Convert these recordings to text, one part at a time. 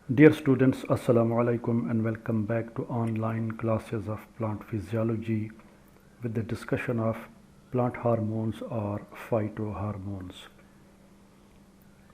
Dear students, Assalamu alaikum and welcome back to online classes of plant physiology with the discussion of plant hormones or phytohormones.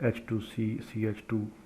H2C CH2,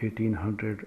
1800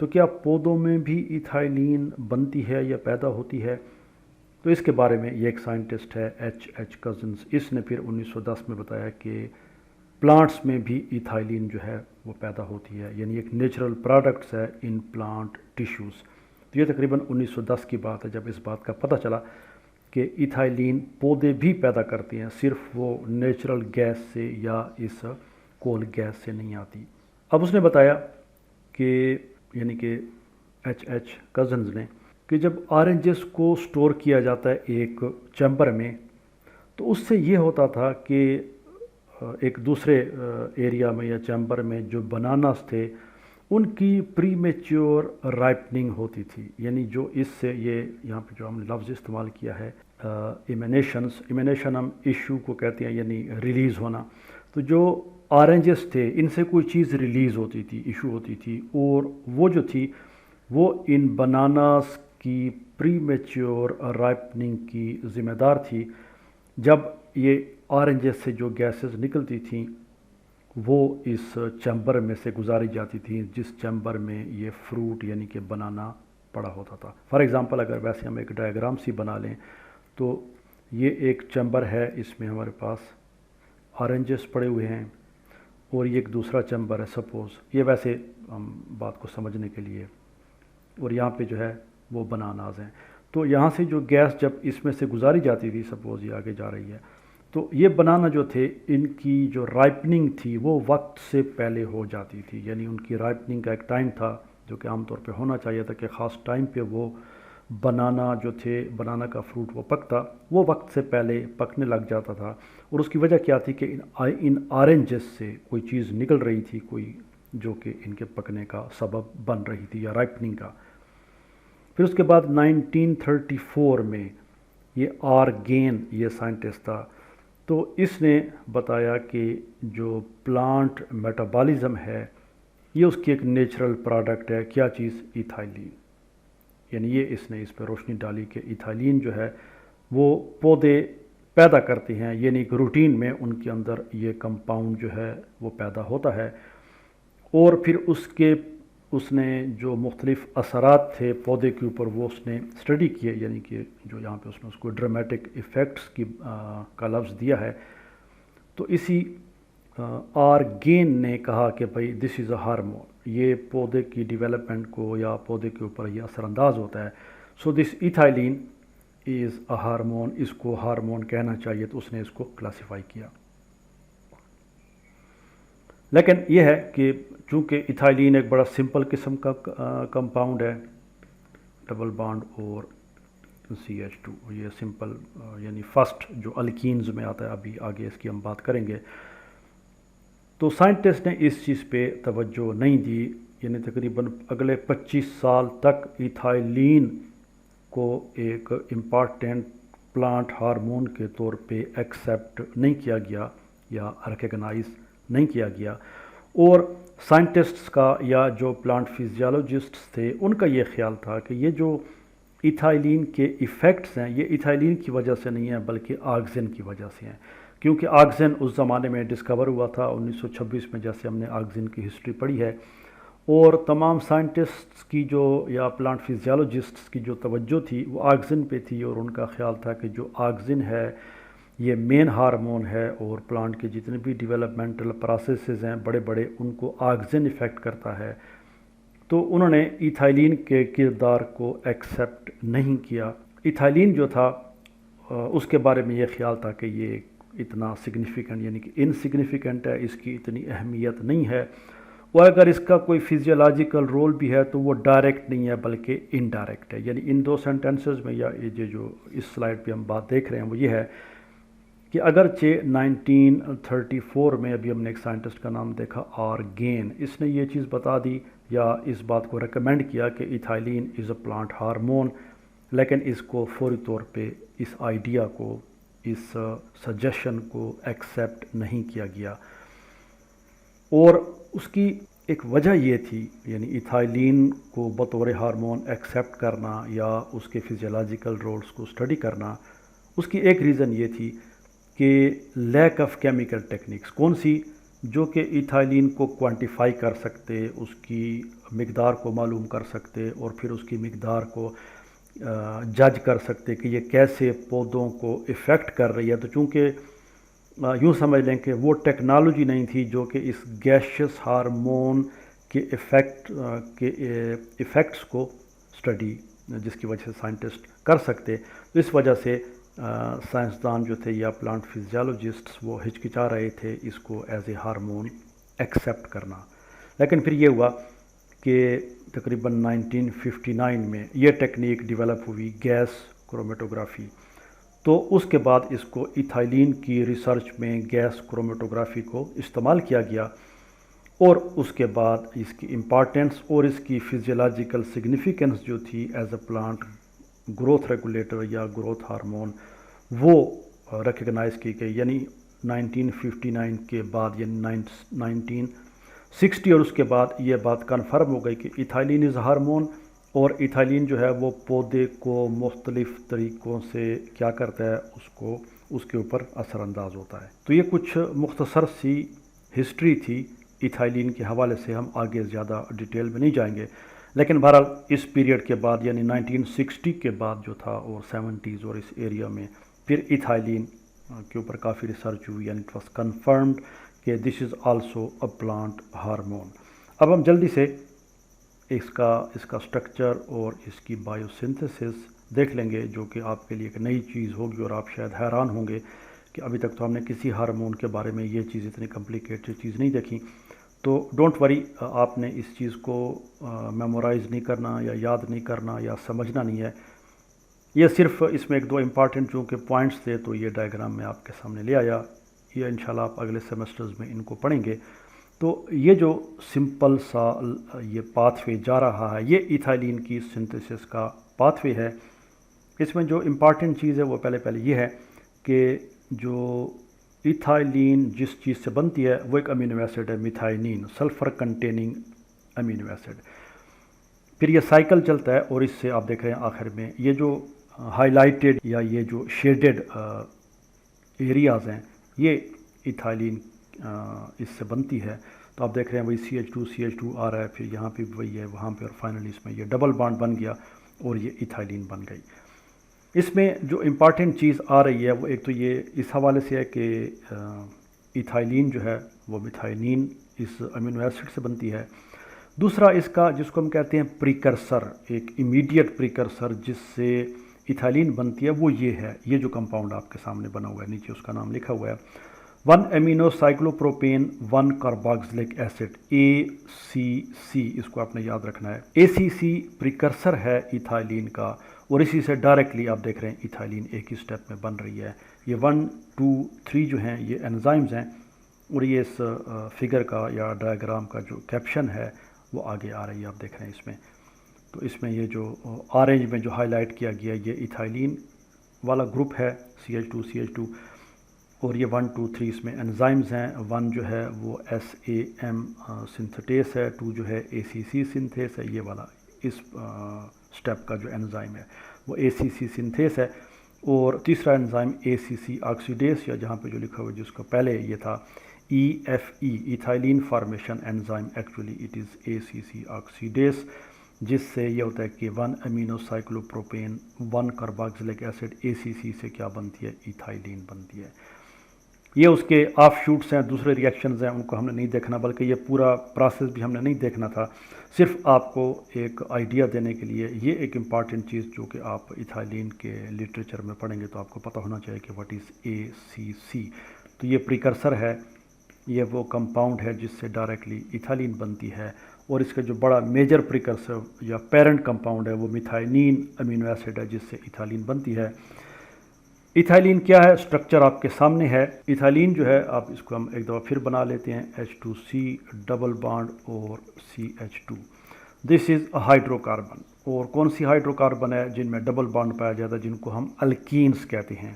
تو کیا پودوں میں بھی ایتھائلین بنتی ہے یا پیدا ہوتی ہے؟ تو اس کے بارے میں یہ ایک سائنٹسٹ ہے ایچ کزنز، اس نے پھر 1910 میں بتایا کہ پلانٹس میں بھی ایتھائلین جو ہے وہ پیدا ہوتی ہے، یعنی ایک نیچرل پروڈکٹس ہے ان پلانٹ ٹیشوز۔ تو یہ تقریباً 1910 کی بات ہے جب اس بات کا پتہ چلا کہ ایتھائلین پودے بھی پیدا کرتے ہیں، صرف وہ نیچرل گیس سے یا اس کول گیس سے نہیں آتی۔ اب اس نے بتایا کہ یعنی کہ ایچ کزنز نے کہ جب آرنجز کو سٹور کیا جاتا ہے ایک چیمبر میں، تو اس سے یہ ہوتا تھا کہ ایک دوسرے ایریا میں یا چیمبر میں جو بناناس تھے ان کی پری میچور رائپننگ ہوتی تھی، یعنی جو اس سے یہ یہاں پہ جو ہم نے لفظ استعمال کیا ہے ایمینیشن ہم ایشو کو کہتے ہیں، یعنی ریلیز ہونا۔ تو جو آرنجز تھے ان سے کوئی چیز ریلیز ہوتی تھی، ایشو ہوتی تھی، اور وہ جو تھی وہ ان بناناس کی پری میچور رائپننگ کی ذمہ دار تھی۔ جب یہ آرنجز سے جو گیسز نکلتی تھیں وہ اس چیمبر میں سے گزاری جاتی تھیں جس چیمبر میں یہ فروٹ یعنی کہ بنانا پڑا ہوتا تھا۔ فار ایگزامپل اگر ویسے ہم ایک ڈائیگرام سی بنا لیں تو یہ ایک چیمبر ہے، اس میں ہمارے پاس آرنجز پڑے ہوئے ہیں، اور یہ ایک دوسرا چیمبر ہے سپوز، یہ ویسے ہم بات کو سمجھنے کے لیے، اور یہاں پہ جو ہے وہ بناناز ہیں۔ تو یہاں سے جو گیس جب اس میں سے گزاری جاتی تھی، سپوز یہ آگے جا رہی ہے، تو یہ بنانا جو تھے ان کی جو رائپننگ تھی وہ وقت سے پہلے ہو جاتی تھی، یعنی ان کی رائپننگ کا ایک ٹائم تھا جو کہ عام طور پہ ہونا چاہیے تھا کہ خاص ٹائم پہ وہ بنانا جو تھے، بنانا کا فروٹ وہ پکتا، وہ وقت سے پہلے پکنے لگ جاتا تھا۔ اور اس کی وجہ کیا تھی کہ ان آرنجز سے کوئی چیز نکل رہی تھی، کوئی جو کہ ان کے پکنے کا سبب بن رہی تھی یا رائپننگ کا۔ پھر اس کے بعد 1934 میں یہ گین یہ سائنٹسٹ تھا، تو اس نے بتایا کہ جو پلانٹ میٹابالزم ہے یہ اس کی ایک نیچرل پروڈکٹ ہے، کیا چیز؟ ایتھائلین، یعنی یہ اس نے اس پہ روشنی ڈالی کہ ایتھائلین جو ہے وہ پودے پیدا کرتے ہیں، یعنی ایک روٹین میں ان کے اندر یہ کمپاؤنڈ جو ہے وہ پیدا ہوتا ہے، اور پھر اس نے جو مختلف اثرات تھے پودے کے اوپر وہ اس نے اسٹڈی کیے، یعنی کہ جو یہاں پہ اس نے اس کو ڈرامیٹک ایفیکٹس کا لفظ دیا ہے۔ تو اسی گین نے کہا کہ بھائی دس از اے ہارمون، یہ پودے کی ڈیولپمنٹ کو یا پودے کے اوپر یہ اثر انداز ہوتا ہے، سو دس ایتھائلین از اے ہارمون، اس کو ہارمون کہنا چاہیے، تو اس نے اس کو کلاسیفائی کیا۔ لیکن یہ ہے کہ چونکہ ایتھائلین ایک بڑا سمپل قسم کا کمپاؤنڈ ہے، ڈبل بانڈ اور CH2، یہ سمپل یعنی فرسٹ جو الکینز میں آتا ہے، ابھی آگے اس کی ہم بات کریں گے، تو سائنٹسٹ نے اس چیز پہ توجہ نہیں دی، یعنی تقریباً اگلے 25 سال تک ایتھائلین کو ایک امپارٹنٹ پلانٹ ہارمون کے طور پہ ایکسیپٹ نہیں کیا گیا یا ریکگنائز نہیں کیا گیا، اور سائنٹسٹس کا یا جو پلانٹ فزیالوجسٹس تھے ان کا یہ خیال تھا کہ یہ جو ایتھائلین کے ایفیکٹس ہیں یہ ایتھائلین کی وجہ سے نہیں ہیں بلکہ آکسین کی وجہ سے ہیں، کیونکہ آکسین اس زمانے میں ڈسکور ہوا تھا 1926 میں، جیسے ہم نے آکسین کی ہسٹری پڑھی ہے، اور تمام سائنٹسٹس کی جو یا پلانٹ فزیالوجسٹس کی جو توجہ تھی وہ آکسین پہ تھی، اور ان کا خیال تھا کہ جو آکسین ہے یہ مین ہارمون ہے، اور پلانٹ کے جتنے بھی ڈیولپمنٹل پروسیسز ہیں بڑے بڑے ان کو آکسین افیکٹ کرتا ہے، تو انہوں نے ایتھائلین کے کردار کو ایکسیپٹ نہیں کیا۔ ایتھائلین جو تھا اس کے بارے میں یہ خیال تھا کہ یہ اتنا سگنیفیکنٹ یعنی کہ انسگنیفیکنٹ ہے، اس کی اتنی اہمیت نہیں ہے، اور اگر اس کا کوئی فزیولوجیکل رول بھی ہے تو وہ ڈائریکٹ نہیں ہے بلکہ انڈائریکٹ ہے۔ یعنی ان دو سینٹنسز میں یا یہ جو اس سلائڈ پہ ہم بات دیکھ رہے ہیں وہ یہ ہے کہ اگرچہ 1934 میں ابھی ہم نے ایک سائنٹسٹ کا نام دیکھا گین، اس نے یہ چیز بتا دی یا اس بات کو ریکمینڈ کیا کہ ایتھائلین از اے پلانٹ ہارمون، لیکن اس کو فوری طور پہ اس آئیڈیا کو، اس سجیشن کو ایکسیپٹ نہیں کیا گیا، اور اس کی ایک وجہ یہ تھی، یعنی ایتھائلین کو بطور ہارمون ایکسیپٹ کرنا یا اس کے فزیولوجیکل رولز کو اسٹڈی کرنا، اس کی ایک ریزن یہ تھی کہ لیک آف کیمیکل ٹیکنیکس، کون سی؟ جو کہ ایتھائلین کو کوانٹیفائی کر سکتے، اس کی مقدار کو معلوم کر سکتے اور پھر اس کی مقدار کو جج کر سکتے کہ یہ کیسے پودوں کو افیکٹ کر رہی ہے۔ تو چونکہ یوں سمجھ لیں کہ وہ ٹیکنالوجی نہیں تھی جو کہ اس گیشیس ہارمون کے ایفیکٹس کو اسٹڈی، جس کی وجہ سے سائنٹسٹ کر سکتے، تو اس وجہ سے سائنسدان جو تھے یا پلانٹ فزیالوجسٹس وہ ہچکچا رہے تھے اس کو ایز اے ہارمون ایکسیپٹ کرنا۔ لیکن پھر یہ ہوا کہ تقریباً 1959 میں یہ ٹیکنیک ڈیولپ ہوئی، گیس کرومیٹوگرافی۔ تو اس کے بعد اس کو ایتھائلین کی ریسرچ میں گیس کرومیٹوگرافی کو استعمال کیا گیا، اور اس کے بعد اس کی امپارٹنس اور اس کی فزیولوجیکل سگنیفیکنس جو تھی is a plant growth regulator یا گروتھ ہارمون، وہ ریکگنائز کی گئی۔ یعنی 1959 کے بعد، یعنی 1960 اور اس کے بعد یہ بات کنفرم ہو گئی کہ ایتھائلین از ہارمون، اور ایتھائلین جو ہے وہ پودے کو مختلف طریقوں سے کیا کرتا ہے، اس کے اوپر اثر انداز ہوتا ہے۔ تو یہ کچھ مختصر سی ہسٹری تھی ایتھائلین کے حوالے سے، ہم آگے زیادہ ڈیٹیل میں نہیں جائیں گے، لیکن بہرحال اس پیریڈ کے بعد یعنی 1960 کے بعد جو تھا اور 70s اور اس ایریا میں پھر ایتھائلین کے اوپر کافی ریسرچ ہوئی، اینڈ اٹ واز کنفرمڈ کہ this is also a plant hormone. اب ہم جلدی سے اس کا سٹرکچر اور اس کی بائیو سنتھسس دیکھ لیں گے، جو کہ آپ کے لیے ایک نئی چیز ہوگی اور آپ شاید حیران ہوں گے کہ ابھی تک تو ہم نے کسی ہارمون کے بارے میں یہ چیز اتنی کمپلیکیٹڈ چیز نہیں دیکھی۔ تو ڈونٹ وری، آپ نے اس چیز کو میمورائز نہیں کرنا یا یاد نہیں کرنا یا سمجھنا نہیں ہے، یہ صرف اس میں ایک دو امپارٹنٹ جو کہ پوائنٹس تھے تو یہ ڈائیگرام میں آپ کے سامنے لے آیا، یہ انشاءاللہ آپ اگلے سیمسٹرز میں ان کو پڑھیں گے۔ تو یہ جو سمپل سا یہ پاتھ وے جا رہا ہے، یہ ایتھائلین کی سنتھسس کا پاتھ وے ہے۔ اس میں جو امپارٹنٹ چیز ہے وہ پہلے یہ ہے کہ جو ایتھائلین جس چیز سے بنتی ہے وہ ایک امینو ایسڈ ہے، میتھائنین، سلفر کنٹیننگ امینو ایسڈ۔ پھر یہ سائیکل چلتا ہے اور اس سے آپ دیکھ رہے ہیں آخر میں یہ جو ہائی لائٹڈ یا یہ جو شیڈڈ ایریاز ہیں، یہ ایتھائلین اس سے بنتی ہے۔ تو آپ دیکھ رہے ہیں وہی CH2 آ رہا ہے، پھر یہاں پہ وہی ہے وہاں پہ، اور فائنلی اس میں یہ ڈبل بانڈ بن گیا اور یہ ایتھائلین بن گئی۔ اس میں جو امپارٹنٹ چیز آ رہی ہے وہ ایک تو یہ اس حوالے سے ہے کہ ایتھائلین جو ہے وہ میتھائنین اس امینو ایسڈ سے بنتی ہے۔ دوسرا اس کا جس کو ہم کہتے ہیں پریکرسر، ایک امیڈیٹ پریکرسر جس سے ایتھائلین بنتی ہے، وہ یہ ہے، یہ جو کمپاؤنڈ آپ کے سامنے بنا ہوا ہے، نیچے اس کا نام لکھا ہوا ہے 1 amino cyclopropane 1 carboxylic acid ACC، اس کو آپ نے یاد رکھنا ہے۔ ACC پریکرسر ہے ایتھائلین کا، اور اسی سے ڈائریکٹلی آپ دیکھ رہے ہیں ایتھائلین ایک ہی سٹیپ میں بن رہی ہے۔ یہ 1 2 3 جو ہیں یہ انزائمز ہیں، اور یہ اس فگر کا یا ڈائیگرام کا جو کیپشن ہے وہ آگے آ رہی ہے، آپ دیکھ رہے ہیں اس میں۔ تو اس میں یہ جو آرنج میں جو ہائی لائٹ کیا گیا یہ ایتھائلین والا گروپ ہے، CH2 اور یہ 1 2 3 اس میں انزائمز ہیں۔ 1 جو ہے وہ SAM سنتھیٹیز ہے، 2 جو ہے ACC سنتھیز ہے، یہ والا اس سٹیپ کا جو انزائم ہے وہ ACC سنتھیز ہے، اور تیسرا انزائم ACC آکسیڈیز، یا جہاں پہ جو لکھا ہوا ہے جس کو پہلے یہ تھا EFE ethylene formation enzyme, actually it is ACC oxidase, جس سے یہ ہوتا ہے کہ 1 amino cyclopropane 1 carboxylic acid ACC سے کیا بنتی ہے، ایتھائلین بنتی ہے۔ یہ اس کے آف شوٹس ہیں، دوسرے ریئیکشنز ہیں، ان کو ہم نے نہیں دیکھنا، بلکہ یہ پورا پروسیس بھی ہم نے نہیں دیکھنا تھا، صرف آپ کو ایک آئیڈیا دینے کے لیے۔ یہ ایک امپارٹنٹ چیز جو کہ آپ ایتھائلین کے لٹریچر میں پڑھیں گے تو آپ کو پتہ ہونا چاہیے کہ واٹ از ACC۔ تو یہ پریکرسر ہے، یہ وہ کمپاؤنڈ ہے جس سے ڈائریکٹلی ایتھائلین بنتی ہے، اور اس کا جو بڑا میجر پریکرسر یا پیرنٹ کمپاؤنڈ ہے وہ میتھائنین امینو ایسڈ ہے جس سے ایتھائلین بنتی ہے۔ ایتھائلین کیا ہے، سٹرکچر آپ کے سامنے ہے۔ ایتھائلین جو ہے، آپ اس کو ہم ایک دفعہ پھر بنا لیتے ہیں، H2C ڈبل بانڈ اور CH2، دس از اے ہائیڈرو کاربن۔ اور کون سی ہائیڈرو کاربن ہے جن میں ڈبل بانڈ پایا جاتا ہے، جن کو ہم الکینز کہتے ہیں۔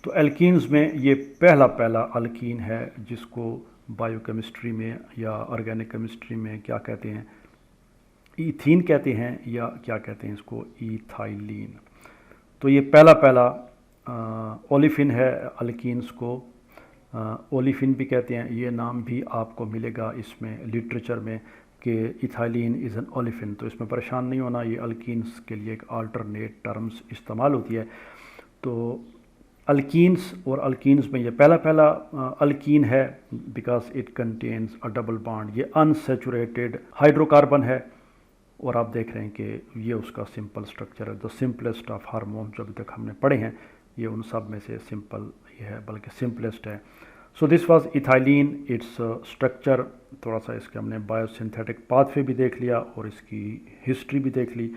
تو الکینز میں یہ پہلا الکین ہے جس کو بائیو کیمسٹری میں یا آرگینک کیمسٹری میں کیا کہتے ہیں، ایتھین کہتے ہیں، یا کیا کہتے ہیں اس کو، ایتھائلین۔ تو یہ پہلا اولیفن ہے الکینز کو اولیفن بھی کہتے ہیں، یہ نام بھی آپ کو ملے گا اس میں لٹریچر میں کہ ایتھائلین از این اولیفن. تو اس میں پریشان نہیں ہونا، یہ الکینز کے لیے ایک آلٹرنیٹ ٹرمز استعمال ہوتی ہے. تو الکینز اور الکینز میں یہ پہلا الکین ہے because it contains a double bond. یہ انسیچوریٹڈ ہائیڈرو کاربن ہے، اور آپ دیکھ رہے ہیں کہ یہ اس کا سمپل سٹرکچر ہے. دا سمپلسٹ آف ہارمون جو ابھی تک ہم نے پڑھے ہیں یہ ان سب میں سے سمپل یہ ہے، بلکہ سمپلسٹ ہے. سو دس واز ایتھائلین. اٹس اسٹرکچر تھوڑا سا اس کے ہم نے بایو سنتھیٹک پاتھ وے بھی دیکھ لیا اور اس کی ہسٹری بھی دیکھ لی.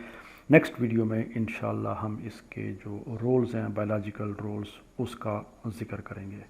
نیکسٹ ویڈیو میں انشاءاللہ ہم اس کے جو رولز ہیں بایولوجیکل رولز اس کا ذکر کریں گے.